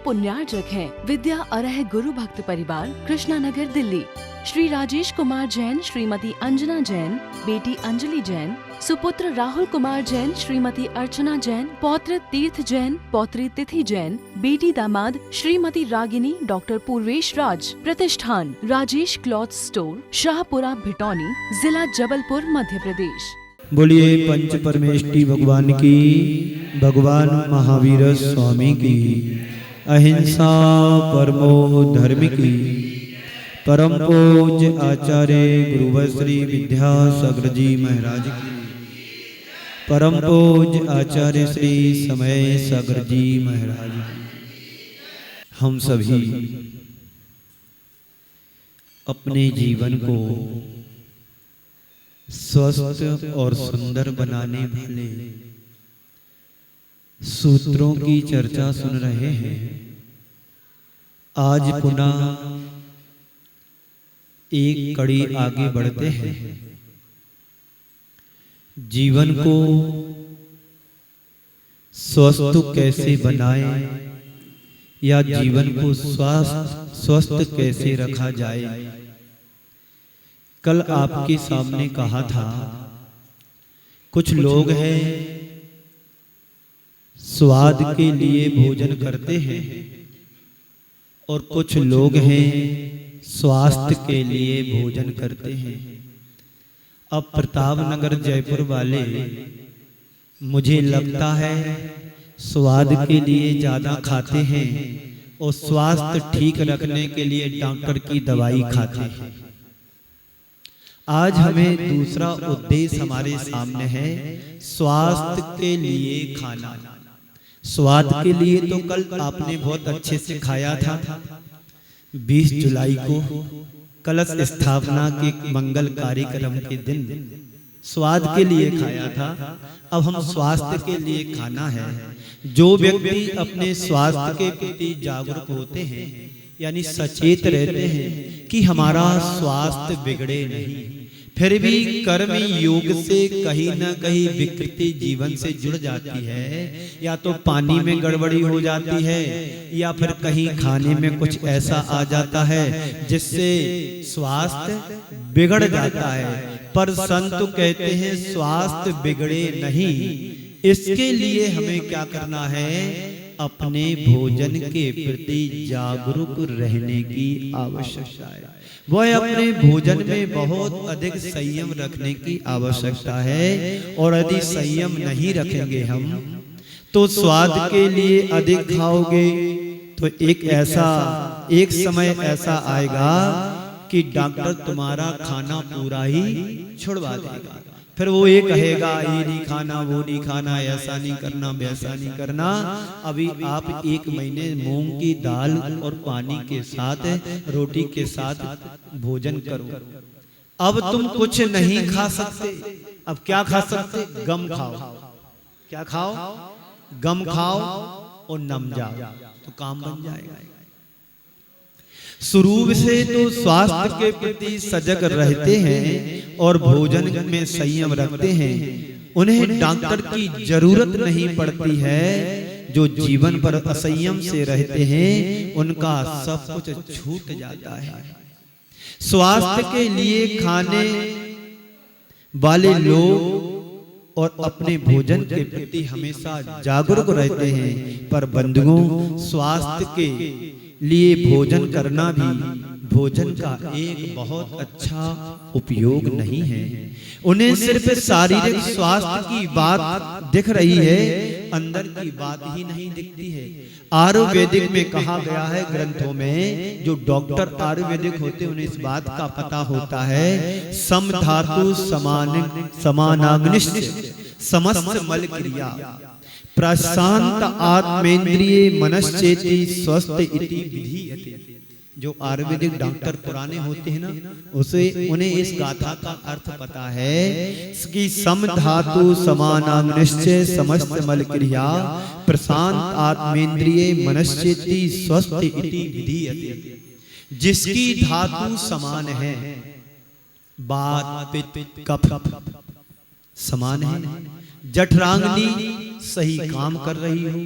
पुण्यार्जक हैं। विद्या अरह गुरु भक्त परिवार, कृष्णा नगर, दिल्ली। श्री राजेश कुमार जैन, श्रीमती अंजना जैन, बेटी अंजलि जैन, सुपुत्र राहुल कुमार जैन, श्रीमती अर्चना जैन, पौत्र तीर्थ जैन, पौत्री तिथि जैन, बेटी दामाद श्रीमती रागिनी, डॉक्टर पूर्वेश राज। प्रतिष्ठान राजेश क्लॉथ स्टोर, शाहपुरा, भिटौनी, जिला जबलपुर, मध्य प्रदेश। बोलिए पंच परमेष्टि भगवान की, भगवान महावीर स्वामी की, अहिंसा परमो धर्म की, परम पूज्य आचार्य गुरुवर श्री विद्यासागर जी महाराज की, परम पूज्य आचार्य श्री समय सागर जी महाराज की। हम सभी अपने जीवन को स्वस्थ और सुंदर बनाने वाले सूत्रों की चर्चा सुन रहे हैं। आज पुनः एक कड़ी आगे बढ़ते हैं। जीवन को स्वस्थ कैसे बनाएं या जीवन को स्वस्थ कैसे रखा जाए। कल आपके सामने कहा था, कुछ लोग हैं स्वाद के लिए भोजन करते हैं और कुछ लोग हैं स्वास्थ्य के लिए भोजन करते हैं। अब प्रताप नगर जयपुर वाले मुझे लगता है स्वाद के लिए ज्यादा खाते हैं और स्वास्थ्य ठीक रखने के लिए डॉक्टर की दवाई खाते हैं। आज हमें दूसरा उद्देश्य हमारे सामने है, स्वास्थ्य के लिए खाना। स्वाद के लिए तो कल आपने बहुत अच्छे से खाया था। 20 जुलाई को कलश स्थापना के मंगल कार्यक्रम के दिन स्वाद के लिए खाया था। अब हम स्वास्थ्य के लिए खाना है। जो व्यक्ति अपने स्वास्थ्य के प्रति जागरूक होते हैं, यानी सचेत रहते हैं कि हमारा स्वास्थ्य बिगड़े नहीं, फिर भी कर्म योग से कहीं ना कहीं विकृति जीवन से जुड़ जाती है, या तो पानी में गड़बड़ी हो जाती है या फिर कहीं खाने में कुछ ऐसा आ जाता है जिससे स्वास्थ्य बिगड़ जाता है। पर संत कहते हैं स्वास्थ्य बिगड़े नहीं। इसके लिए हमें क्या करना है, अपने भोजन के प्रति जागरूक रहने की आवश्यकता है। वह अपने भोजन में बहुत अधिक संयम रखने की आवश्यकता है। और यदि संयम नहीं रखेंगे हम तो स्वाद के लिए अधिक खाओगे तो एक समय ऐसा आएगा कि डॉक्टर तुम्हारा खाना पूरा ही छुड़वा देगा। फिर वो ये कहेगा ये नहीं खाना, वो नहीं खाना, ऐसा नहीं करना, वैसा नहीं करना। अभी आप 1 महीने मूंग की दाल और पानी के साथ, रोटी के साथ भोजन करो। अब तुम कुछ नहीं खा सकते। अब क्या खा सकते? गम खाओ। क्या खाओ? गम खाओ और नम जाओ तो काम बन जाएगा। शुरू से तो स्वास्थ्य के प्रति सजग रहते हैं और भोजन में संयम रखते हैं। उन्हें डॉक्टर की जरूरत नहीं पड़ती है। जो जीवन पर असंयम से रहते हैं उनका सब कुछ छूट जाता है। स्वास्थ्य के लिए खाने वाले लोग और अपने भोजन के प्रति हमेशा जागरूक रहते हैं, पर बंधुओं स्वास्थ्य के लिए भोजन करना भी भोजन का एक बहुत अच्छा उपयोग नहीं है। उन्हें सिर्फ शारीरिक स्वास्थ्य की बात दिख रही है, अंदर की बात ही नहीं दिखती है। आयुर्वेदिक में कहा गया है ग्रंथों में, जो डॉक्टर आयुर्वेदिक होते हैं उन्हें इस बात का पता होता है, सम धातु समानाग्निश्च समस्त मल क्रिया प्रशांत आत्मेंद्रिय मनश्चेति स्वस्थ इति विधीयते। जो आयुर्वेदिक डॉक्टर पुराने होते हैं ना, उन्हें इस गाथा का अर्थ पता है कि सम धातु समानाग्निश्च समस्त मल क्रिया प्रशांत आत्मेंद्रिय मनश्चेति स्वस्थ इति विधीयते। जिसकी धातु समान है, वात पित्त कफ समान है, जठराग्नि सही काम कर रही हो,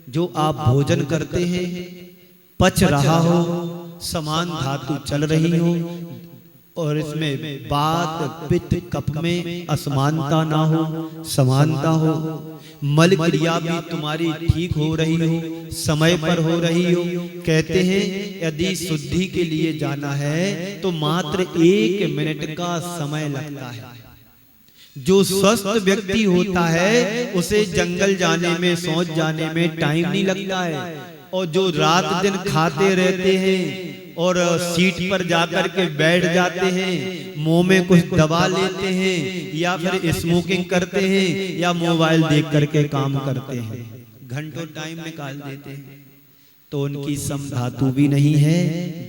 जो आप भोजन करते हैं पच रहा हो, समान धातु चल रही हो और इसमें बात पित्त कफ में असमानता ना हो, समानता हो, मल क्रिया भी तुम्हारी ठीक हो रही हो, समय पर हो रही हो। कहते हैं यदि शुद्धि के लिए जाना है तो मात्र 1 मिनट का समय लगता है। जो स्वस्थ व्यक्ति होता है उसे जंगल जाने में, शौच जाने में टाइम नहीं लगता है। और जो रात दिन खाते रहते हैं और सीट पर जाकर के बैठ जाते हैं, मुंह में कुछ दबा लेते हैं या फिर स्मोकिंग करते हैं या मोबाइल देख करके काम करते हैं, घंटों टाइम निकाल देते हैं, तो उनकी सम धातु भी नहीं है,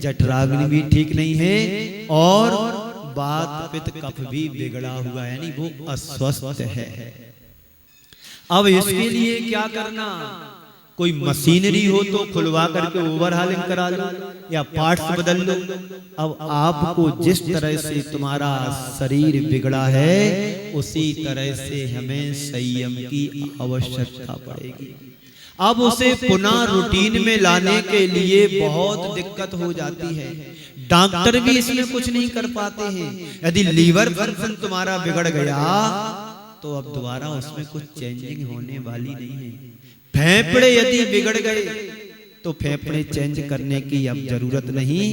जठराग्नि भी ठीक नहीं है और बात पित्त कफ भी बिगड़ा हुआ है, यानी वो अस्वस्थ है। अब इसके लिए क्या करना? कोई मशीनरी हो तो खुलवा करके ओवरहालिंग करा लो या पार्ट्स बदल लो। अब आपको जिस तरह से तुम्हारा शरीर बिगड़ा है उसी तरह से हमें संयम की आवश्यकता पड़ेगी। अब उसे पुनः रूटीन में लाने के लिए बहुत दिक्कत हो जाती है, डॉक्टर भी इसमें कुछ नहीं कर पाते हैं। यदि लीवर फंक्शन तुम्हारा बिगड़ गया तो अब दोबारा उसमें कुछ चेंजिंग होने वाली नहीं है। फेफड़े यदि बिगड़ गए तो फेफड़े चेंज करने की अब जरूरत नहीं,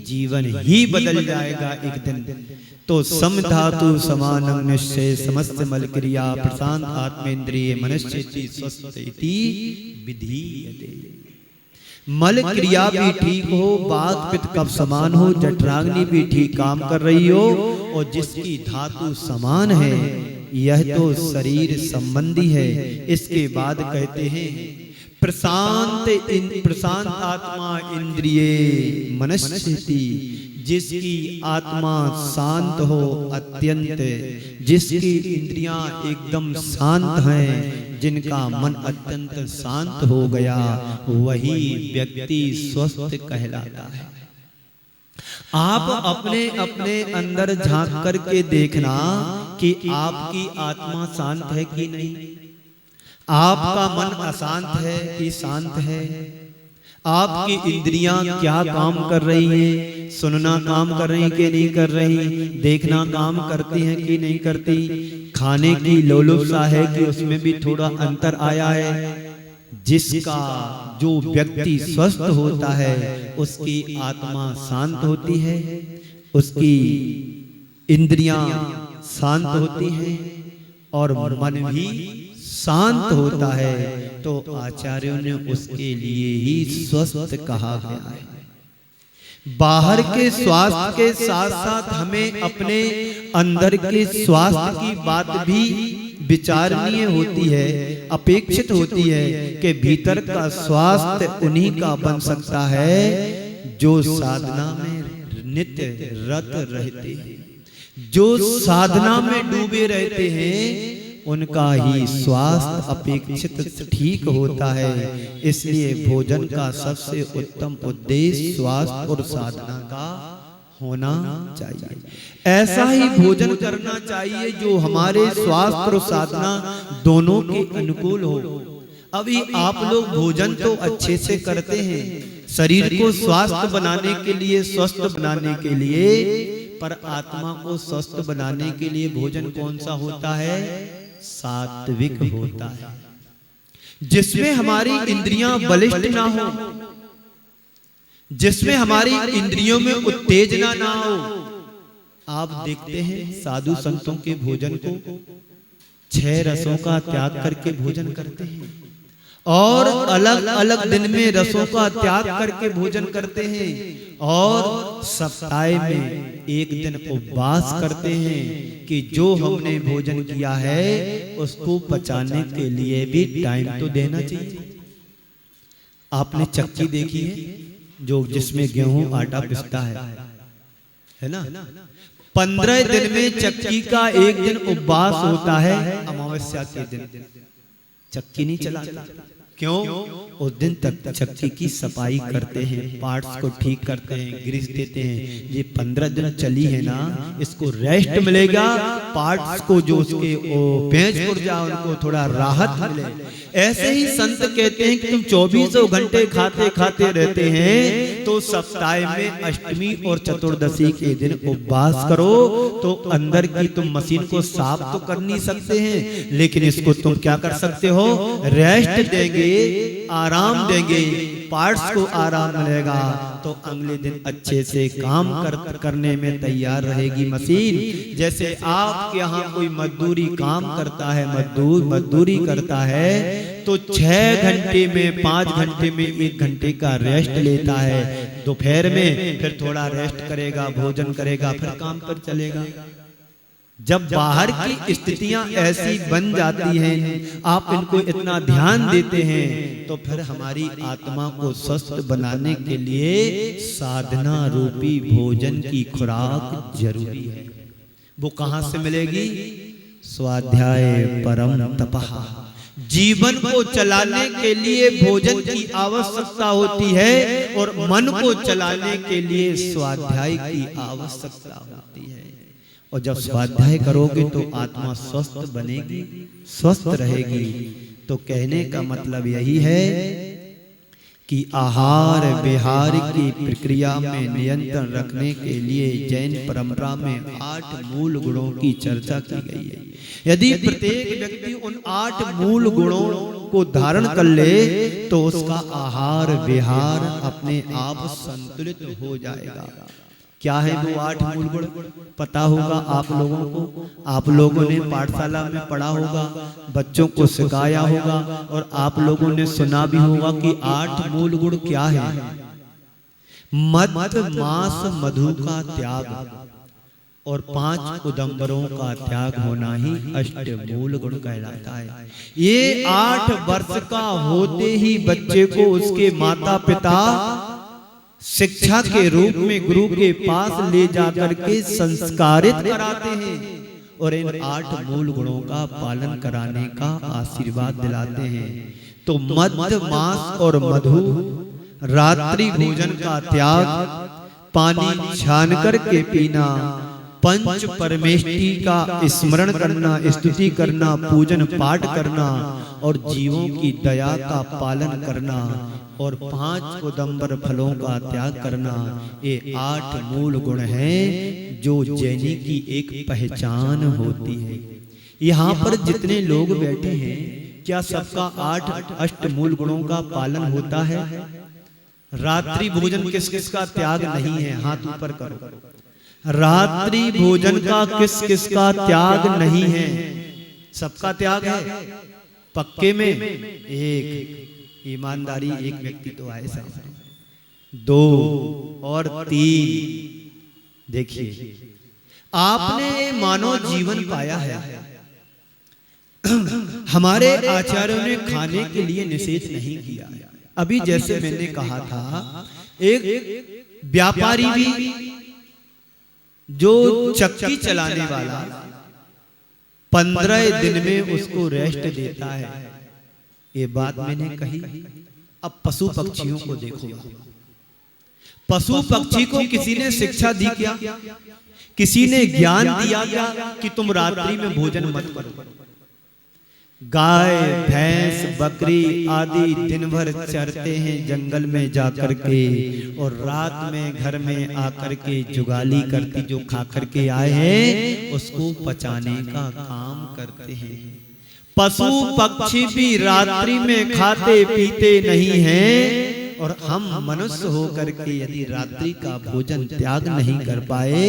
जीवन ही बदल जाएगा एक दिन। तो सम धातु समानं निश्चय समस्त मल क्रिया प्रशांत आत्मेन्द्रिय मनश्चेति स्वस्थेति विधीयते। मल क्रिया भी ठीक हो, बात पित्त कफ समान हो, जठराग्नि भी ठीक काम कर रही हो और जिसकी धातु समान है यह तो शरीर संबंधी है। इसके बाद कहते हैं प्रशांत आत्मा इंद्रिय मनश्चेति, जिसकी आत्मा शांत हो अत्यंत, जिसकी इंद्रियां एकदम शांत हैं, जिनका मन अत्यंत शांत हो गया, वही व्यक्ति स्वस्थ कहलाता है। आप अपने अपने अंदर झांक करके देखना कि आपकी आत्मा शांत है कि नहीं, आपका मन अशांत है कि शांत है, आपकी इंद्रियां क्या काम कर रही हैं, सुनना काम कर रही हैं कि नहीं कर रही, देखना काम करती हैं कि नहीं करती, खाने की लोलुपता है कि उसमें भी थोड़ा अंतर आया है। जिसका जो व्यक्ति स्वस्थ होता है उसकी आत्मा शांत होती है, उसकी इंद्रियां शांत होती हैं और मन भी शांत होता है। तो आचार्यों ने उसके लिए ही स्वस्थ कहा गया है। बाहर के स्वास्थ्य के साथ साथ हमें अपने अंदर के स्वास्थ्य की बात भी विचारणीय होती है, अपेक्षित होती है कि भीतर का स्वास्थ्य उन्हीं का बन सकता है जो साधना में नित्य रत रहते हैं, जो साधना में डूबे रहते हैं, उनका ही स्वास्थ्य अपेक्षित ठीक होता है। इसलिए भोजन का सबसे उत्तम उद्देश्य स्वास्थ्य और साधना का होना चाहिए। ऐसा ही भोजन करना चाहिए जो हमारे स्वास्थ्य और साधना दोनों के अनुकूल हो। अभी आप लोग भोजन तो अच्छे से करते हैं शरीर को स्वस्थ बनाने के लिए, स्वस्थ बनाने के लिए, पर आत्मा को स्वस्थ बनाने के लिए भोजन कौन सा होता है? सात्विक होता है, जिसमें हमारी इंद्रियां बलिष्ठ ना हो, जिसमें हमारी इंद्रियों में उत्तेजना ना हो। आप देखते हैं साधु संतों के भोजन को 6 रसों का त्याग करके भोजन करते हैं और अलग अलग दिन में रसों का त्याग करके भोजन करते हैं और सप्ताह में एक दिन उपवास करते हैं कि जो हमने भोजन किया है उसको पचाने के लिए भी टाइम तो देना चाहिए। आपने चक्की देखी है जो जिसमें गेहूं आटा पिसता है ना? 15 दिन में चक्की का एक दिन उपवास होता है, अमावस्या के दिन चक्की नहीं चलाता। क्यों? उस दिन तक चक्की की सफाई करते हैं, पार्ट्स को ठीक करते हैं, ग्रीस देते हैं। ये 15 दिन चली है ना, इसको रेस्ट मिलेगा, पार्ट्स को जो उसके पेंच पुर्जा उनको थोड़ा राहत मिले। ऐसे ही संत कहते हैं कि तुम 24 घंटे खाते खाते रहते हैं, तो सप्ताह में अष्टमी और चतुर्दशी के दिन उपवास करो, तो अंदर की तुम मशीन को साफ तो कर नहीं सकते हैं, लेकिन इसको तुम क्या कर सकते हो? रेस्ट देंगे, आराम देंगे, पार्ट्स को आराम मिलेगा, तो अगले दिन अच्छे से काम करने में तैयार रहेगी मशीन। जैसे आपके यहाँ कोई मजदूरी काम करता है, मजदूरी करता है, तो 6 घंटे में 5 घंटे में 1 घंटे का रेस्ट लेता है। दोपहर में फिर थोड़ा रेस्ट करेगा, भोजन करेगा, फिर काम पर चलेगा। जब बाहर की स्थितियां ऐसी बन जाती हैं, आप इनको इतना ध्यान देते हैं, तो फिर हमारी आत्मा को स्वस्थ बनाने के लिए साधना रूपी भोजन की खुराक जरूरी है। वो कहां से मिलेगी? स्वाध्याय परम तपः। जीवन को चलाने के लिए भोजन की आवश्यकता होती है, और मन को चलाने के लिए स्वाध्याय की आवश्यकता होती है। और जब स्वाध्याय करोगे तो आत्मा स्वस्थ बनेगी, स्वस्थ रहेगी। तो कहने का मतलब यही है कि आहार विहार की प्रक्रिया में नियंत्रण रखने के लिए जैन परंपरा में 8 मूल गुणों की चर्चा की गई है। यदि प्रत्येक व्यक्ति उन 8 मूल गुणों को धारण कर ले, तो उसका आहार विहार अपने आप संतुलित हो जाएगा। क्या है वो 8 मूल गुण? पता होगा आप लोगों को, आप लोगों ने पाठशाला में पढ़ा होगा, बच्चों को सिखाया होगा, और आप लोगों ने सुना भी होगा कि 8 मूल गुण क्या है? मद मांस मधु का त्याग और 5 उदंबरों का त्याग होना ही अष्ट मूल गुण कहलाता है। ये 8 वर्ष का होते ही बच्चे को उसके माता पिता शिक्षा के रूप में गुरु के पास ले जाकर के संस्कारित कराते हैं, और इन 8 मूल गुणों का पालन कराने का आशीर्वाद दिलाते हैं। तो मद मांस और मधु, रात्रि भोजन का त्याग, पानी छान करके पीना, पंच परमेष्टि का स्मरण करना, स्तुति करना, पूजन पाठ करना, और जीवों की दया का पालन करना, और 5 उदंबर फलों का त्याग करना। ये 8 मूल गुण हैं जो जैनी की एक पहचान होती है। यहाँ पर जितने लोग बैठे हैं, क्या सबका 8 अष्ट मूल गुणों का पालन होता है? रात्रि भोजन किस किस का त्याग नहीं है? हाथ ऊपर करो। रात्रि भोजन का किस किस का त्याग नहीं है? सबका त्याग है। पक्के में एक ईमानदारी, एक व्यक्ति तो आए सामने, 2 और 3। देखिए, आपने मानव जीवन पाया है। हमारे आचार्यों ने खाने के लिए निषेध नहीं किया। अभी जैसे मैंने कहा था, एक व्यापारी भी जो चक्की चलाने वाला 15 दिन में उसको रेस्ट देता है। ये बात मैंने कही। अब पशु पक्षियों को देखो। पशु पक्षी को किसी ने शिक्षा दी क्या? किसी ने ज्ञान दिया क्या कि तुम रात्रि में भोजन मत करो? गाय भैंस बकरी आदि दिन भर चरते हैं जंगल में जाकर के, और रात में घर में आकर के जुगाली करती जो खा करके आए हैं उसको पचाने का काम करते हैं। पशु पक्षी भी रात्रि में खाते पीते नहीं हैं, और हम मनुष्य होकर के यदि रात्रि का भोजन त्याग नहीं कर पाए,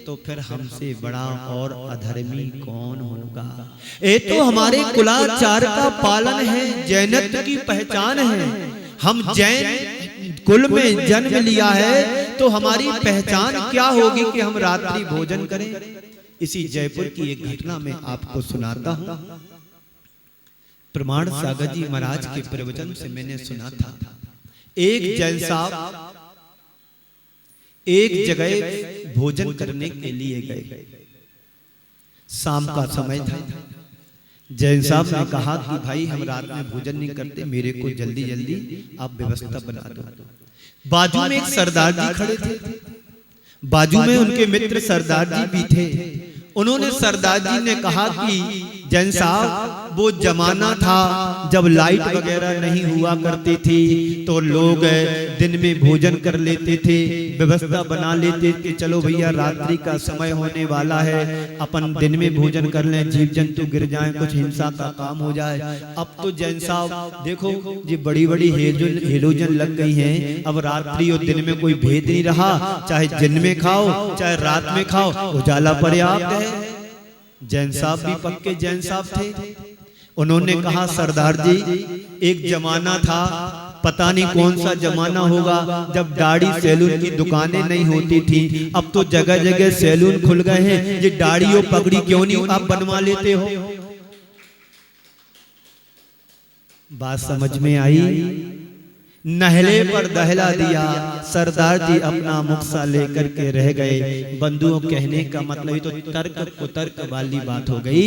तो फिर हमसे बड़ा और अधर्मी कौन होगा? ये तो हमारे कुलाचार का पालन है, जैनत्व की पहचान है। हम जैन कुल में जन्म लिया है, तो हमारी पहचान क्या होगी कि हम रात्रि भोजन करें? इसी जयपुर की एक घटना में आपको सुनाता हूं। प्रमाण सागर जी महाराज के प्रवचन से मैंने सुना था, एक जैन साहब एक जगह भोजन करने के लिए गए। शाम का समय था, जैन साहब ने कहा कि भाई हम रात में भोजन नहीं करते, मेरे को जल्दी जल्दी आप व्यवस्था बना दो। बाजू में एक सरदार जी खड़े थे, बाजू में उनके मित्र सरदार जी भी थे। उन्होंने सरदार जी ने कहा कि जैन साहब, वो जमाना था जब लाइट वगैरह नहीं हुआ करती थी, तो लोग दिन में भोजन कर लेते थे, व्यवस्था बना लेते थे, चलो भैया रात्रि का समय होने वाला है, अपन दिन में भोजन कर लें, जीव जंतु गिर जाएं, कुछ हिंसा का काम हो जाए। अब तो जैन साहब देखो, ये बड़ी बड़ी हेलोजन लग गई हैं, अब रात्रि और दिन में कोई भेद नहीं रहा, चाहे दिन में खाओ चाहे रात में खाओ, उजाला पर्याप्त है। जैन साहब भी पक्के जैन साहब थे। उन्होंने कहा सरदार जी, एक जमाना था, पता नहीं कौन सा जमाना होगा, जब दाढ़ी सैलून की दुकानें नहीं होती थी, अब तो जगह जगह सैलून खुल गए हैं, ये दाढ़ी और पगड़ी क्यों नहीं आप बनवा लेते हो? बात समझ में आई? नहले पर दहला दिया, सरदार जी अपना मुख सा लेकर के रह गए। बंधुओं, कहने का मतलब तो तर्क कुतर्क वाली बात हो गई।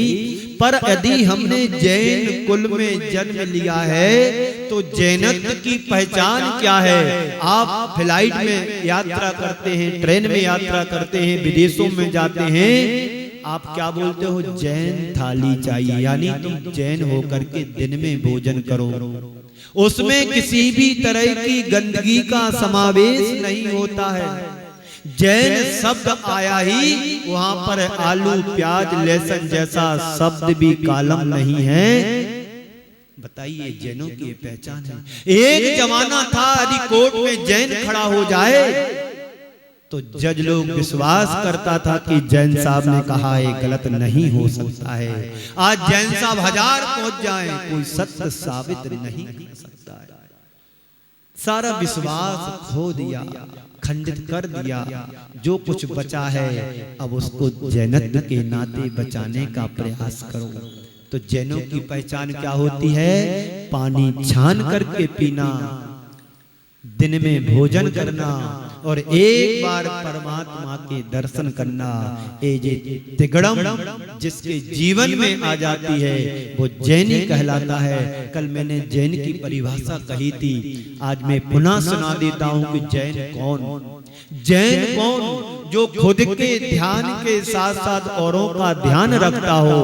पर यदि हमने जैन कुल में जन्म लिया है तो जैनत्व की पहचान क्या है? आप फ्लाइट में यात्रा करते हैं, ट्रेन में यात्रा करते हैं, विदेशों में जाते हैं, आप क्या बोलते हो? जैन थाली चाहिए, यानी तुम जैन होकर के दिन में भोजन करो, उसमें किसी भी तरह की गंदगी का समावेश नहीं होता है। जैन शब्द आया ही वहां पर आलू प्याज लहसुन जैसा शब्द भी कालम नहीं है। बताइए, जैनों की पहचान है। एक जमाना था यदि कोर्ट में जैन खड़ा हो जाए तो जज लोग विश्वास करता था कि जैन साहब ने कहा है, गलत नहीं हो सकता है। आज जैन साहब 1000 पहुंच जाएं, कोई सत्य साबित नहीं कर सकता है। सारा विश्वास खो दिया, खंडित कर दिया। जो कुछ बचा है अब उसको जैनत्व के नाते बचाने का प्रयास करो। तो जैनों की पहचान क्या होती है? पानी छान करके पीना, दिन में भोजन करना और एक बार परमात्मा के दर्शन करना। ये जे तिगड़म जिसके जीवन में आ जाती है वो जैनी कहलाता है। कल मैंने जैन की परिभाषा कही थी, आज मैं पुनः सुना देता हूं कि जैन कौन? जैन कौन? जो खुद के ध्यान के साथ साथ औरों का ध्यान रखता हो,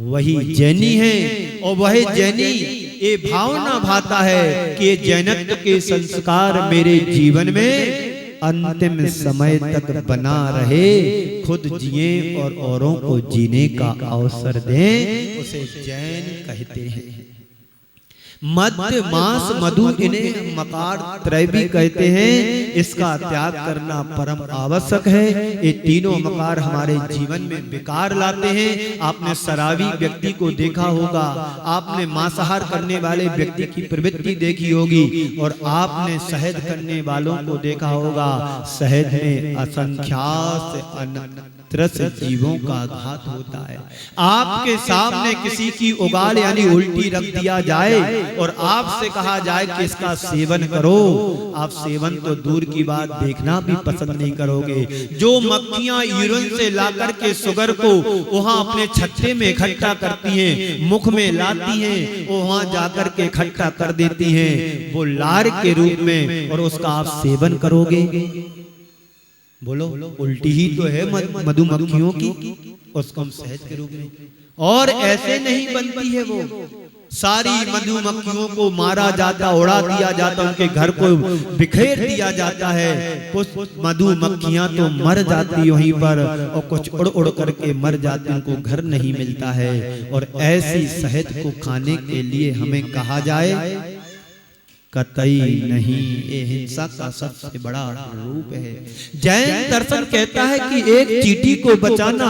वही जैनी है। और वह जैनी ये भावना भाता है कि ये जैनत्व के संस्कार मेरे जीवन में अंतिम समय तक बना रहे, खुद जिए और औरों को जीने का अवसर दें, उसे जैन कहते हैं। मध्य मास मधु, इन्हें मकार त्रय भी कहते हैं। इसका त्याग करना परम आवश्यक है। ये तीनों मकार हमारे जीवन में विकार लाते हैं। आपने शराबी व्यक्ति को देखा होगा, आपने मांसाहार करने वाले व्यक्ति की प्रवृत्ति देखी होगी, और आपने शहद करने वालों को देखा होगा। शहद में असंख्यात जीवों का घात होता है। आपके सामने किसी की उगाल यानी उल्टी रख दिया जाए और आपसे कहा जाए कि इसका सेवन करो, आप सेवन तो दूर की बात देखना भी पसंद नहीं करोगे। जो मक्खियां यूरिन से लाकर के शुगर को वहां अपने छत्ते में इकट्ठा करती हैं, मुख में लाती हैं, वो वहां जाकर के इकट्ठा कर देती हैं वो लार के रूप में, और उसका आप सेवन करोगे? बोलो, उल्टी ही तो है मधुमक्खियों की, उसको हम शहद के रूप में। और ऐसे नहीं बनती है वो, सारी मधुमक्खियों को मारा जाता, उड़ा दिया जाता, उनके घर को बिखेर दिया जाता है। कुछ मधुमक्खियां तो मर जाती वहीं पर, और कुछ उड़ उड़ करके मर जाती, उनको घर नहीं मिलता है। और ऐसी शहद को खाने के लिए हमें कहा जाए कतई नहीं, ये हिंसा का सबसे बड़ा रूप है। जैन दर्शन कहता है कि एक चींटी को बचाना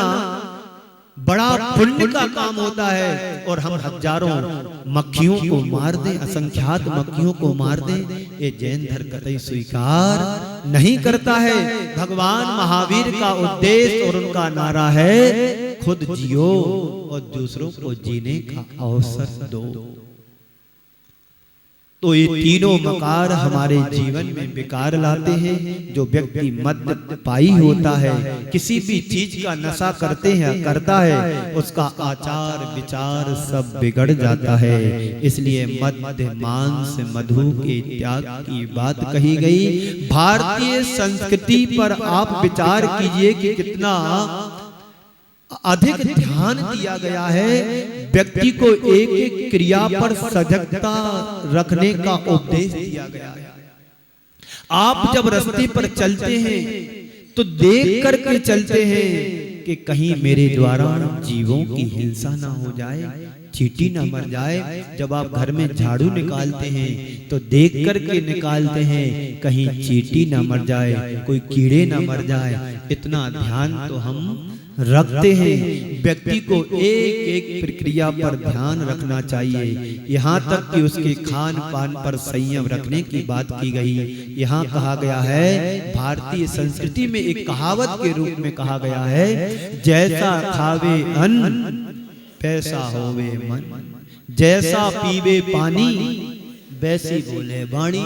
बड़ा पुण्य का काम होता है, और हम हजारों मक्खियों को मार दें, असंख्यात मक्खियों को मार दें, ये जैन धर्म कतई स्वीकार नहीं करता है। भगवान महावीर का उद्देश्य और उनका नारा है, खुद जियो और दूसरों को जीने का अवसर दो। तो ये तीनों मकार हमारे जीवन में विकार लाते हैं। जो व्यक्ति मद्यपाई होता है, किसी भी चीज का नशा करता है, उसका आचार विचार सब बिगड़ जाता है। इसलिए मद्य मांस मधु के त्याग की बात कही गई। भारतीय संस्कृति पर आप विचार कीजिए कि कितना अधिक ध्यान दिया गया है। व्यक्ति को एक एक क्रिया पर सजगता रखने का उपदेश दिया गया है। आप जब रास्ते पर चलते हैं तो देख करके चलते हैं कि कहीं मेरे द्वारा जीवों की हिंसा ना हो जाए, चींटी ना मर जाए। जब आप घर में झाड़ू निकालते हैं तो देख करके निकालते हैं, कहीं चींटी ना मर जाए, कोई कीड़े ना मर जाए। इतना ध्यान तो हम रखते हैं। व्यक्ति को एक एक प्रक्रिया पर ध्यान रखना चाहिए। यहाँ तक कि उसके खान पान पर संयम रखने की बात की गई। यहाँ कहा गया है, भारतीय संस्कृति में एक कहावत के रूप में कहा गया है, जैसा खावे अन्न वैसा होवे मन, जैसा पीवे पानी वैसी बोले वाणी।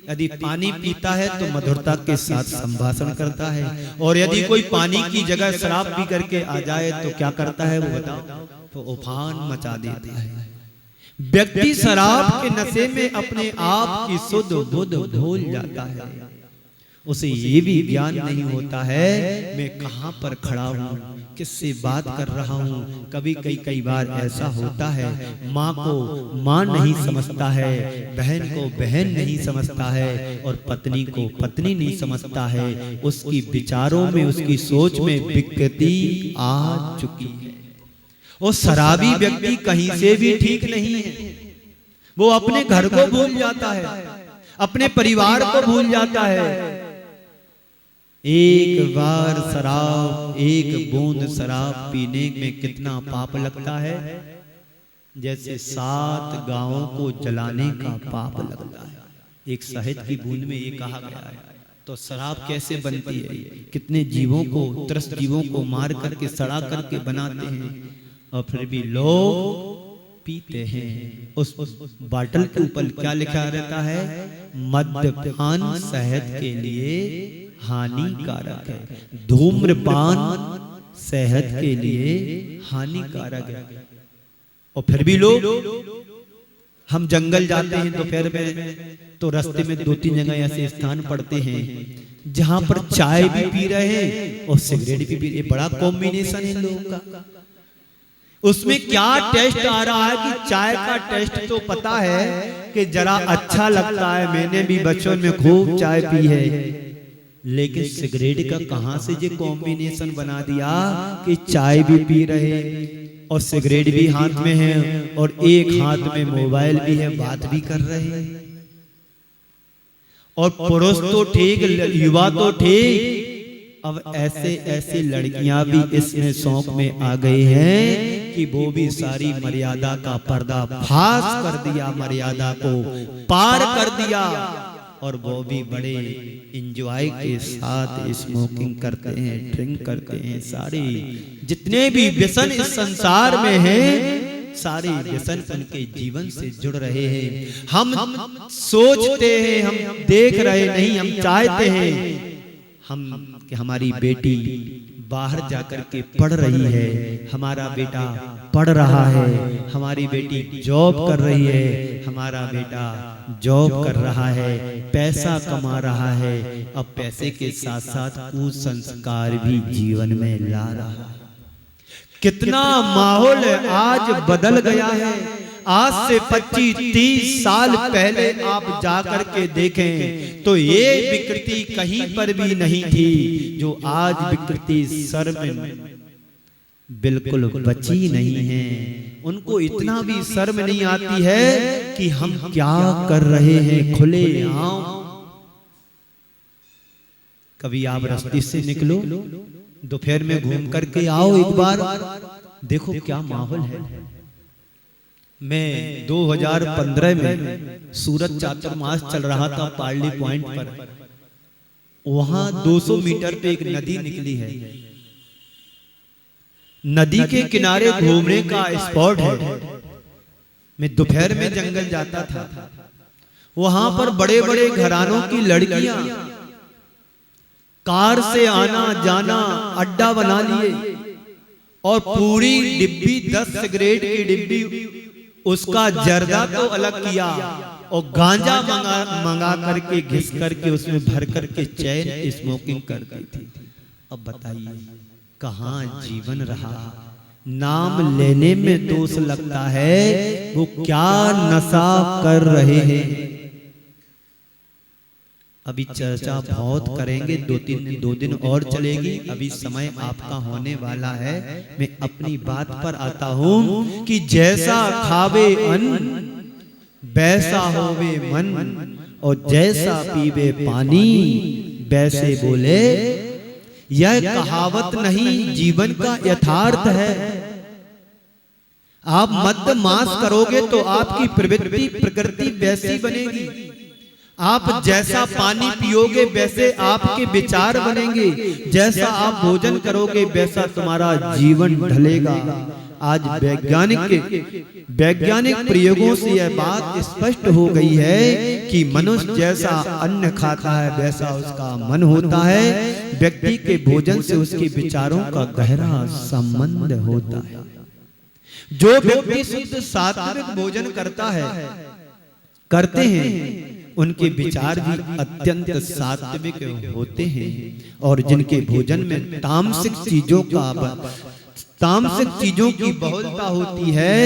यदि पानी पीता है तो मधुरता के साथ संभाषण करता है, और यदि कोई पानी की जगह शराब पी करके आ जाए तो क्या करता है वो बताओ, तो उफान मचा देता है। व्यक्ति शराब के नशे में अपने आप की शुद्ध बुद्ध भूल जाता है। उसे ये भी ज्ञान नहीं होता है मैं कहाँ पर खड़ा हूँ, किससे बात कर रहा हूँ। कभी कई बार ऐसा होता है, माँ को माँ नहीं समझता है, बहन को बहन नहीं समझता है, और पत्नी को पत्नी नहीं समझता है। उसकी विचारों में, उसकी सोच में विकृति आ चुकी है। वो शराबी व्यक्ति कहीं से भी ठीक नहीं है। वो अपने घर को भूल जाता है, अपने परिवार को भूल जाता है। एक बार शराब, एक बूंद शराब पीने में कितना पाप लगता है, जैसे 7 गांवों को जलाने का पाप लगता है। एक शहद की बूंद में ये कहा गया है। तो शराब कैसे बनती है, कितने जीवों को, त्रस्त जीवों को मार करके सड़ा करके बनाते हैं, और फिर भी लोग पीते हैं। उस बाटल के ऊपर क्या लिखा रहता है, मद्यपान सेहत के लिए हानिकारक है, धूम्रपान सेहत के लिए हानिकारक है। और फिर भी लोग, हम जंगल जाते हैं दोपहर में तो रास्ते में 2-3 जगह ऐसे स्थान पड़ते हैं जहां पर चाय भी पी रहे हैं और सिगरेट भी पी रहे हैं। बड़ा कॉम्बिनेशन है लोगों का। उसमें क्या टेस्ट आ रहा है कि चाय का टेस्ट तो पता है कि जरा अच्छा लगता है, मैंने भी बचपन में खूब चाय पी है, लेकिन सिगरेट का कहां से ये कॉम्बिनेशन बना दिया कि चाय भी पी रहे और सिगरेट भी हाथ में है और एक हाथ में मोबाइल भी है, बात भी कर रहे हैं। और पुरुष तो ठीक, युवा तो ठीक, अब ऐसे ऐसे लड़कियां भी इसमें शौक में आ गई हैं कि वो भी सारी मर्यादा का पर्दा फाश कर दिया, मर्यादा को पार कर दिया, और वो भी बड़े एंजॉय के साथ स्मोकिंग करते हैं, ड्रिंक करते हैं। सारे जितने भी व्यसन इस संसार में हैं, सारे व्यसन उनके जीवन से जुड़ रहे हैं। हम सोचते हैं, हम देख रहे नहीं, हम चाहते हैं हम कि हमारी बेटी बाहर जाकर के पढ़ रही है, हमारा बेटा पढ़ रहा है, हमारी बेटी जॉब कर रही है, हमारा बेटा जॉब कर रहा है, पैसा कमा रहा है। अब पैसे के साथ साथ कुसंस्कार भी जीवन में ला रहा है। कितना माहौल आज बदल गया है। आज से 25-30 साल पहले आप जाकर के देखें तो ये विकृति कहीं पर भी नहीं थी जो आज विकृति सर में बिल्कुल बची नहीं है। उनको इतना भी शर्म नहीं आती है कि हम क्या कर रहे हैं खुले आम। कभी आप रास्ते से निकलो, दोपहर में घूम करके आओ, एक बार देखो क्या माहौल है। मैं 2015 में सूरत चातुर्मास चल रहा था पार्ली पॉइंट पर, वहां 200 मीटर पे एक नदी निकली है। नदी के किनारे घूमने का स्पॉट है। मैं दोपहर में जंगल जाता था, वहां पर बड़े बड़े घरानों की लड़कियां कार से आना जाना अड्डा बना लिए और पूरी डिब्बी 10 सिगरेट की डिब्बी उसका जर्दा तो अलग किया और गांजा मंगा करके घिस करके उसमें भर करके चैन स्मोकिंग कर दी थी। अब बताइए कहां जीवन रहा। नाम लेने में दोष लगता है, वो क्या नशा कर रहे हैं। अभी चर्चा बहुत करेंगे, दो दिन और चलेगी। अभी समय आपका होने वाला है। मैं अपनी बात पर आता हूं कि जैसा खावे अन्न वैसा होवे मन और जैसा पीवे पानी वैसे बोले। यह कहावत नहीं, जीवन का यथार्थ है। आप मद्य मांस करोगे तो आपकी प्रवृत्ति प्रकृति वैसी बनेगी। आप जैसा पानी पियोगे वैसे आपके विचार बनेंगे। जैसा आप भोजन करोगे वैसा तुम्हारा जीवन ढलेगा। आज वैज्ञानिक प्रयोगों से यह बात स्पष्ट हो गई है कि मनुष्य जैसा अन्न खाता है वैसा उसका मन होता है। व्यक्ति के भोजन से उसके विचारों का गहरा संबंध होता है। जो व्यक्ति शुद्ध सात्विक भोजन करते हैं उनके विचार भी अत्यंत सात्विक होते हैं। और जिनके भोजन में तामसिक चीजों की बहुलता होती है,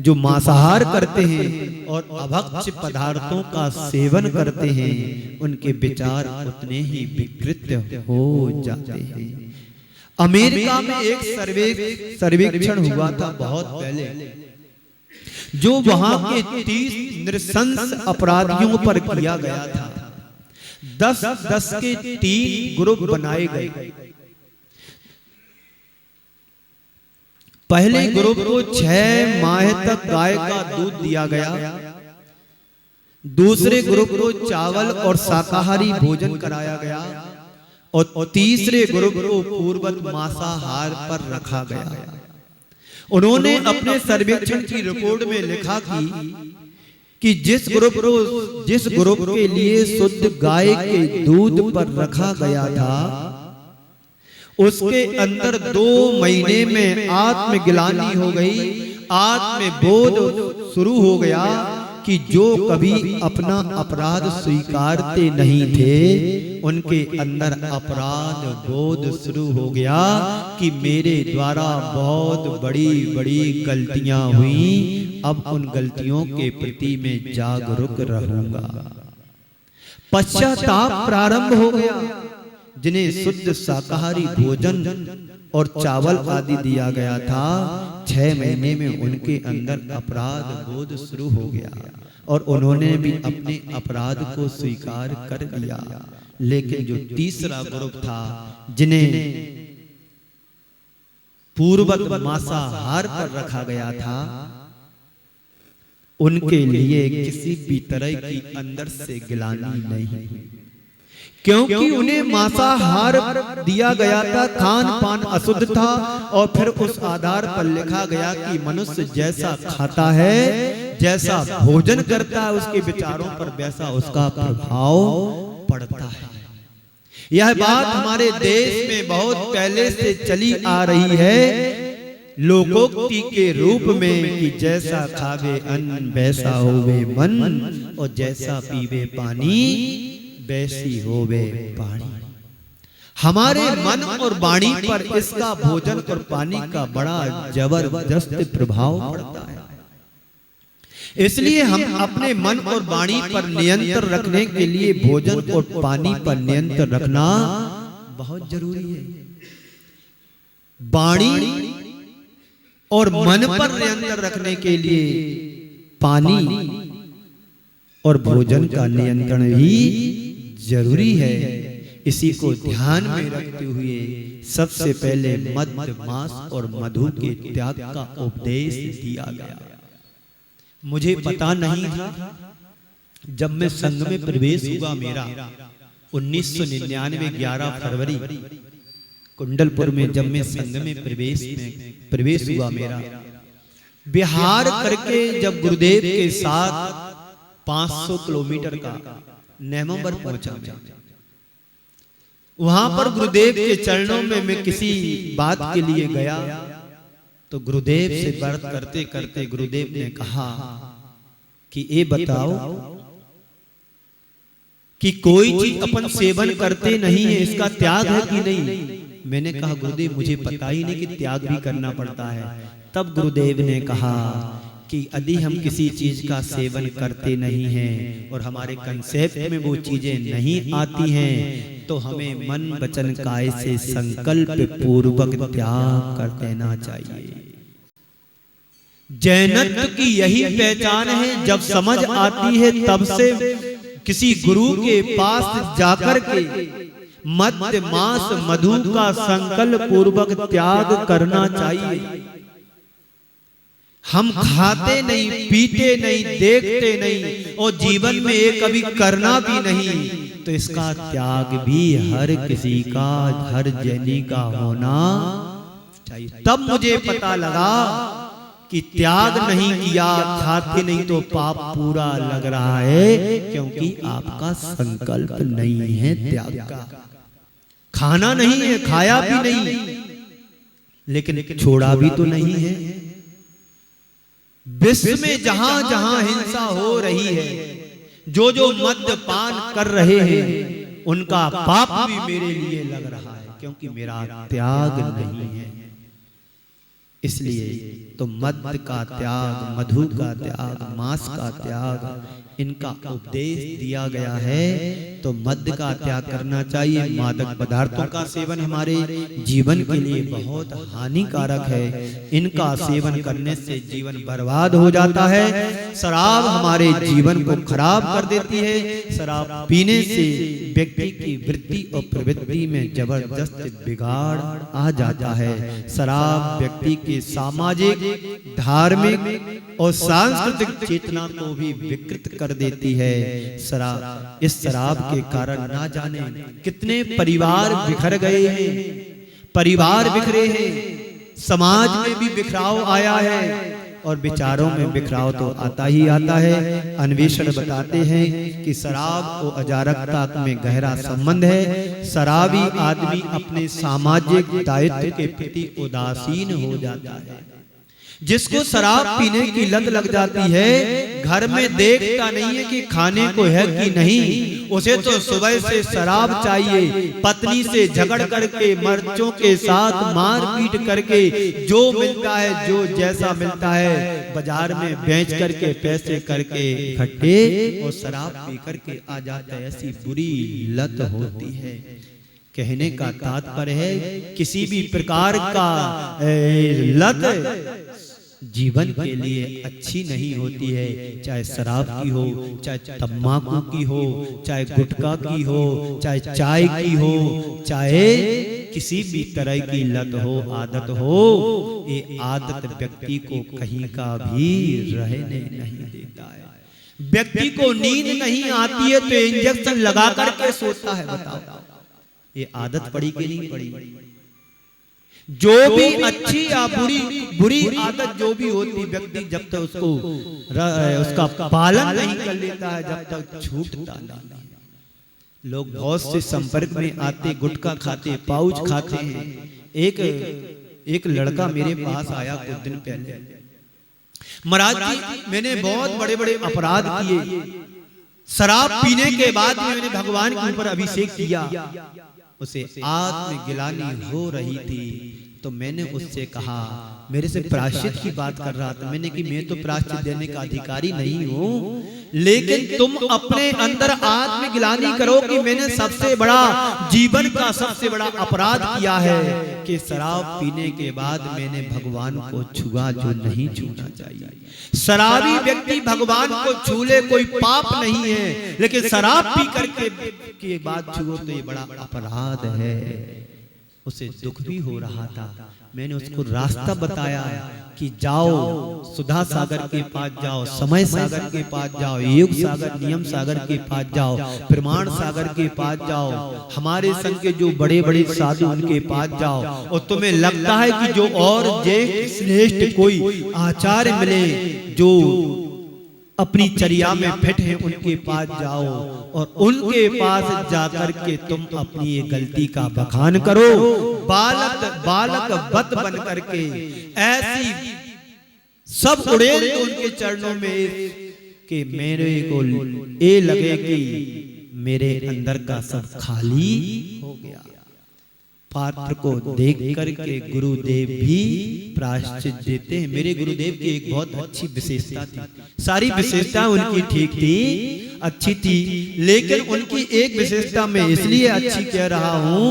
जो मांसाहार करते हैं और अभक्ष्य पदार्थों का सेवन करते हैं, उनके विचार उतने ही विकृत हो जाते हैं। अमेरिका में एक सर्वेक्षण हुआ था बहुत पहले, जो वहां के 30 नृशंस अपराधियों पर किया गया था। 10 के 3 ग्रुप बनाए गए। पहले ग्रुप को 6 माह तक गाय का दूध दिया गया। दूसरे ग्रुप को चावल और शाकाहारी भोजन कराया गया और तीसरे ग्रुप को पूर्ववत मांसाहार पर रखा गया। उन्होंने अपने सर्वेक्षण की रिपोर्ट में लिखा कि जिस ग्रुप के लिए शुद्ध गाय के दूध पर रखा गया था, उसके अंदर 2 महीने में आत्मग्लानि हो गई, आत्मबोध शुरू हो गया कि जो कभी अपना अपराध स्वीकारते नहीं थे, उनके अंदर अपराध बोध शुरू हो गया कि मेरे द्वारा बहुत बड़ी बड़ी गलतियां हुई, अब उन गलतियों के प्रति मैं जागरूक रहूंगा। पश्चाताप प्रारंभ हो गया। जिन्हें शुद्ध शाकाहारी भोजन और चावल आदि दिया गया था, 6 महीने में उनके अंदर अपराध बोध शुरू हो गया और उन्होंने भी अपने अपराध को स्वीकार कर लिया। लेकिन जो तीसरा ग्रुप था, जिन्हें पूर्ववत मांसाहार पर रखा गया था, उनके लिए किसी भी तरह की अंदर से गिलानी नहीं हुई, क्योंकि उन्हें मांसाहार दिया गया था, खान पान अशुद्ध था और फिर उस आधार पर लिखा गया कि मनुष्य जैसा खाता है, जैसा भोजन करता है, उसके विचारों पर वैसा उसका प्रभाव पड़ता है। यह बात हमारे देश में बहुत पहले से चली आ रही है, लोकोक्ति के रूप में कि जैसा खावे अन्न वैसा होवे मन और जैसा पीवे पानी वैसी होवे पानी। हमारे मन और वाणी पर इसका भोजन और पानी का बड़ा जबरदस्त प्रभाव पड़ता है। इसलिए हम अपने मन और वाणी पर नियंत्रण रखने के लिए भोजन और पानी पर नियंत्रण रखना बहुत जरूरी है। वाणी और मन पर नियंत्रण रखने के लिए पानी और भोजन का नियंत्रण भी जरूरी है। इसी को ध्यान में रखते हुए सबसे पहले मद्य मांस और मधु के त्याग का उपदेश दिया गया। मुझे पता नहीं था, जब मैं संघ में प्रवेश हुआ मेरा 1999 11 फरवरी कुंडलपुर में, जब मैं संघ में प्रवेश हुआ मेरा, विहार करके जब गुरुदेव के साथ 500 किलोमीटर का नैमंबर पहुंचा मैं। वहां पर गुरुदेव के चरणों में मैं किसी बात के लिए गया तो गुरुदेव से बात करते करते गुरुदेव ने कहा कि ये बताओ कि कोई चीज अपन सेवन करते नहीं है, इसका त्याग है कि नहीं। मैंने कहा गुरुदेव मुझे पता ही नहीं कि त्याग भी करना पड़ता है। तब गुरुदेव ने कहा कि यदि हम किसी चीज का सेवन करते नहीं हैं और हमारे कंसेप्ट में वो चीजें नहीं आती हैं तो हमें मन वचन काय से संकल्प पूर्वक त्याग कर देना चाहिए। जैनत्व की यही पहचान है, जब समझ आती है तब से किसी गुरु के पास जाकर के मद्य मांस मधु का संकल्प पूर्वक त्याग करना चाहिए। हम खाते नहीं, पीते नहीं, देखते नहीं और जीवन में ये कभी करना भी नहीं, तो इसका त्याग भी हर किसी का, हर जैनी का होना चाहिए। तब मुझे पता लगा कि त्याग नहीं किया, खाते नहीं तो पाप पूरा लग रहा है, क्योंकि आपका संकल्प नहीं है त्याग का। खाना नहीं है, खाया भी नहीं, लेकिन छोड़ा भी तो नहीं है। विश्व में जहां जहां हिंसा हो रही है, जो जो मद्यपान कर रहे हैं, उनका पाप भी मेरे लिए लग रहा है, क्योंकि मेरा त्याग नहीं है। इसलिए तो मद्य का त्याग, मधु का त्याग, मांस का त्याग, इनका उपदेश दिया गया है। तो मद्य का त्याग करना चाहिए। मादक पदार्थों का सेवन हमारे जीवन के लिए बहुत हानिकारक है। इनका सेवन करने से जीवन बर्बाद हो जाता है। शराब हमारे जीवन को खराब कर देती है। शराब पीने से व्यक्ति की वृत्ति और प्रवृत्ति में जबरदस्त बिगाड़ आ जाता है। शराब व्यक्ति के सामाजिक, धार्मिक और सांस्कृतिक चेतना को भी विकृत कर देती है। शराब, इस शराब के कारण ना जाने कितने परिवार बिखर गए हैं, परिवार बिखरे हैं, समाज में भी बिखराव आया है और विचारों में बिखराव तो आता ही आता है। अन्वेषण बताते हैं कि शराब और अजारकता में गहरा संबंध है। शराबी आदमी अपने सामाजिक दायित्व के प्रति उदासीन हो जाता है। जिसको शराब पीने की लत लग जाती है, घर में देखता नहीं है कि खाने को है कि नहीं, उसे तो सुबह से शराब चाहिए। पत्नी से झगड़ करके, मर्चों के साथ मारपीट करके, जो मिलता है, जो जैसा मिलता है, बाजार में बेच करके पैसे करके इकट्ठे और शराब पी करके आ जाता है। ऐसी बुरी लत होती है। कहने का तात्पर्य है, किसी भी प्रकार का लत जीवन के लिए अच्छी नहीं होती है। चाहे शराब की हो, चाहे तम्बाकू की हो, चाहे गुटखा की हो, चाहे चाय की हो, चाहे किसी भी तरह की लत हो, आदत हो, ये आदत व्यक्ति को कहीं का भी रहने नहीं देता है। व्यक्ति को नींद नहीं आती है तो इंजेक्शन लगा करके सोता है। बताओ ये आदत पड़ी कि नहीं पड़ी? जो भी अच्छी या बुरी आदत जो भी होती, व्यक्ति जब तक उसका पालन नहीं कर लेता है, जब तक छूटता नहीं। लोग बहुत से संपर्क में आते, गुटखा खाते, पाउच खाते हैं। एक लड़का मेरे पास आया कुछ दिन पहले, महाराज जी मैंने बहुत बड़े बड़े अपराध किए, शराब पीने के बाद मैंने भगवान के ऊपर अभिषेक किया। उसे आत्मग्लानि हो रही थी, तो मैंने उससे कहा, मेरे से प्रायश्चित की बात कर रहा था। मैंने कि मैं तो प्रायश्चित देने का अधिकारी नहीं हूँ, लेकिन तुम अपने अंदर आत्मग्लानि करो कि मैंने सबसे बड़ा, जीवन का सबसे बड़ा अपराध किया है कि शराब पीने के बाद मैंने भगवान को छुआ जो नहीं छूना चाहिए। शराबी व्यक्ति भगवान को छू ले कोई पाप नहीं है, लेकिन शराब पी करके के बाद छुओ तो ये बड़ा अपराध है। उसे दुख भी हो रहा था। मैंने उसको रास्ता बताया कि जाओ सुधा सागर के पास जाओ, समय सागर के पास जाओ, युग सागर, नियम सागर के पास जाओ, प्रमाण सागर के पास जाओ, हमारे संग के जो बड़े बड़े साधु उनके पास जाओ, और तुम्हें लगता है कि जो और जे श्रेष्ठ कोई आचार्य मिले, जो अपनी चर्या में फिट हैं उनके पास जाओ और उनके पास जाकर के तुम अपनी ये गलती का बखान करो। बालक बत बन करके ऐसी सब उड़ेल तो उनके चरणों में कि मेरे को ये लगे कि मेरे अंदर का सब खाली हो गया। पात्र को देख करके गुरुदेव भी प्रायश्चित देते हैं। मेरे गुरुदेव की एक बहुत अच्छी विशेषता थी, सारी विशेषता उनकी ठीक थी, अच्छी थी, लेकिन उनकी एक विशेषता मैं इसलिए अच्छी कह रहा हूं,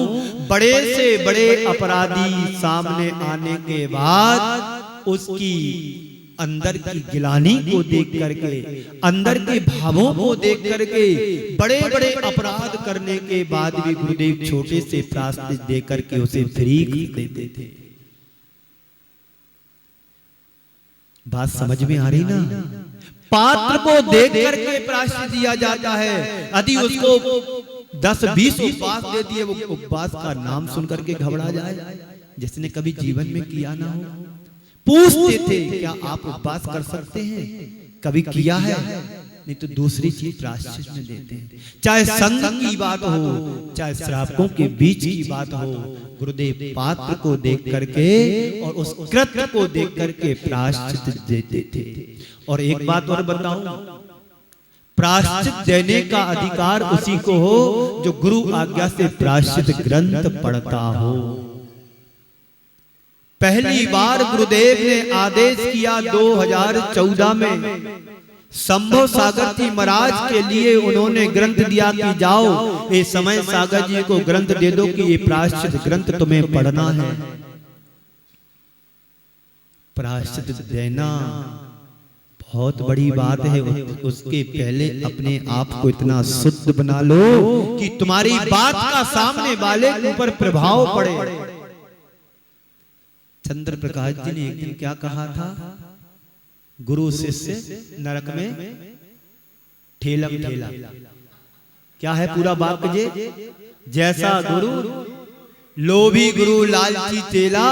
बड़े से बड़े अपराधी सामने आने के बाद उसकी अंदर की गिलानी को देख करके, अंदर के भावों को देख करके, बड़े बड़े अपराध करने के बाद भी गुरुदेव छोटे से प्रायश्चित दे करके उसे फ्री देते थे। बात समझ में आ रही ना? पात्र को देख करके प्रायश्चित दिया जाता है। यदि उसको 10-20 उपवास दे दिए, वो उपवास का नाम सुन करके घबरा जाए, जिसने कभी जीवन में किया ना हो। पूछते थे क्या आप उपवास कर सकते हैं, कभी किया है? नहीं तो दूसरी चीज प्रायश्चित में देते हैं। चाहे संग की बात हो, चाहे श्रावकों के बीच की बात हो, गुरुदेव पात्र को देख करके और उस कृत्य को देख करके प्रायश्चित देते थे। और एक बात और बताऊं, प्रायश्चित देने का अधिकार उसी को हो जो गुरु आज्ञा से प्रायश्चित ग्रंथ पढ़ता हो। पहली बार गुरुदेव ने आदेश किया 2014 में, संभव सागर जी महाराज के लिए उन्होंने ग्रंथ दिया कि जाओ ये समय सागर जी को ग्रंथ दे दो कि ये प्रायश्चित ग्रंथ तुम्हें पढ़ना है। प्रायश्चित देना बहुत बड़ी बात है। उसके पहले अपने आप को इतना शुद्ध बना लो कि तुम्हारी बात का सामने वाले के ऊपर प्रभाव पड़े। चंद्र प्रकाश जी ने एक दिन क्या कहा था, गुरु शिष्य नरक में ठेलम ठेला। क्या है पूरा वाक्य? जैसा गुरु लोभी गुरु लालची चेला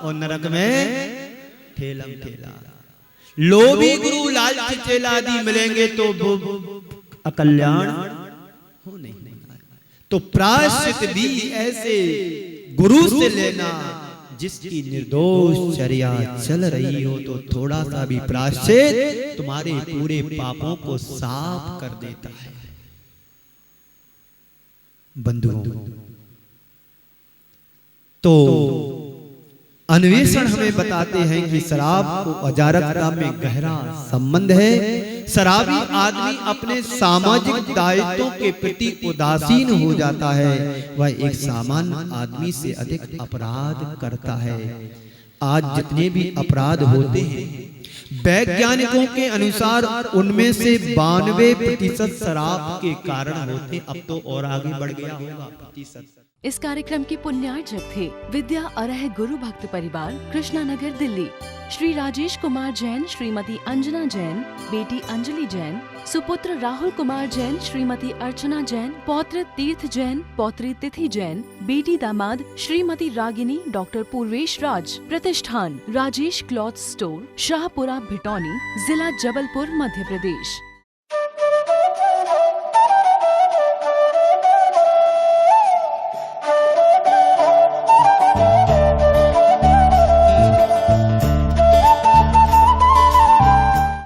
और नरक में ठेलम ठेला। लोभी गुरु लालची चेला यदि मिलेंगे तो अकल्याण हो नहीं। तो प्रायश्चित भी ऐसे गुरु से लेना जिसकी निर्दोष चर्या चल रही हो, तो थोड़ा सा भी प्रायश्चित तुम्हारे पूरे पापों को साफ कर देता है। बंधुओं, तो अन्वेषण हमें बताते हैं कि शराब को अजारकता में गहरा संबंध है। शराबी आदमी अपने सामाजिक दायित्वों के प्रति उदासीन हो जाता है, वह एक सामान्य आदमी से अधिक अपराध करता है। आज जितने भी अपराध होते हैं, वैज्ञानिकों के अनुसार उनमें से 92% शराब के कारण होते। अब तो और आगे बढ़ गया होगा प्रतिशत। इस कार्यक्रम के पुण्यार्चक थे विद्या अरह गुरु भक्त परिवार, कृष्णा नगर, दिल्ली। श्री राजेश कुमार जैन, श्रीमती अंजना जैन, बेटी अंजलि जैन, सुपुत्र राहुल कुमार जैन, श्रीमती अर्चना जैन, पौत्र तीर्थ जैन, पौत्री तिथि जैन, बेटी दामाद श्रीमती रागिनी, डॉक्टर पूर्वेश राज। प्रतिष्ठान राजेश क्लॉथ स्टोर, शाहपुरा, भिटौनी, जिला जबलपुर, मध्य प्रदेश।